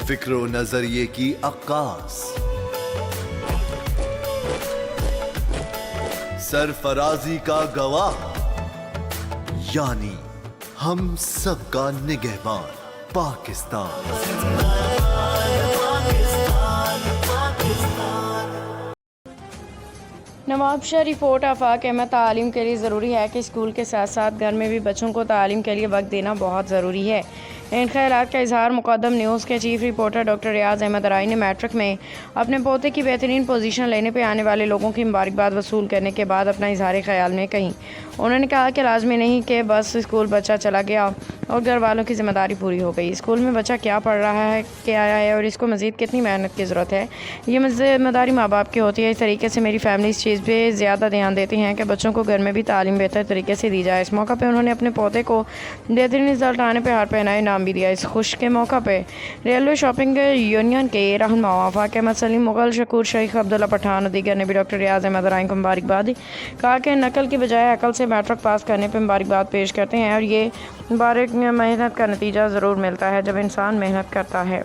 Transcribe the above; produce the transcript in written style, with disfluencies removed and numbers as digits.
فکر و نظریے کی عکاس، سرفرازی کا گواہ، یعنی ہم سب کا نگہبان پاکستان۔ نواب شاہ رپورٹ۔ آفاق احمد۔ تعلیم کے لیے ضروری ہے کہ اسکول کے ساتھ ساتھ گھر میں بھی بچوں کو تعلیم کے لیے وقت دینا بہت ضروری ہے۔ ان خیالات کا اظہار مقدم نیوز کے chief reporter doctor Riyaz Ahmad رائی نے میٹرک میں اپنے پوتے کی بہترین پوزیشن لینے پہ آنے والے لوگوں کی مبارکباد وصول کرنے کے بعد اپنا اظہار خیال میں کہیں۔ انہوں نے کہا کہ لازمی نہیں کہ بس اسکول بچہ چلا گیا اور گھر والوں کی ذمہ داری پوری ہو گئی۔ اسکول میں بچہ کیا پڑھ رہا ہے، کیا آیا ہے اور اس کو مزید کتنی محنت کی ضرورت ہے، یہ ذمہ داری ماں باپ کی ہوتی ہے۔ اس طریقے سے میری فیملی اس چیز پہ زیادہ دھیان دیتی ہیں کہ بچوں کو گھر میں بھی تعلیم بہتر طریقے سے دی جائے۔ اس موقع پہ انہوں نے اپنے پوتے کو بہترین رزلٹ آنے پہ ہار پہنائے انعام بھی دیا۔ اس خوش کے موقع پہ ریلوے شاپنگ یونین کے رہنما آفاق احمد، سلیم مغل، شکور شیخ، عبداللہ پٹھان اور دیگر نے بھی ڈاکٹر ریاض احمد رائی کو مبارکباد دی۔ کہا کہ نقل کی بجائے عقل سے میٹرک پاس کرنے پہ مبارکباد پیش کرتے ہیں اور یہ محنت کا نتیجہ ضرور ملتا ہے جب انسان محنت کرتا ہے۔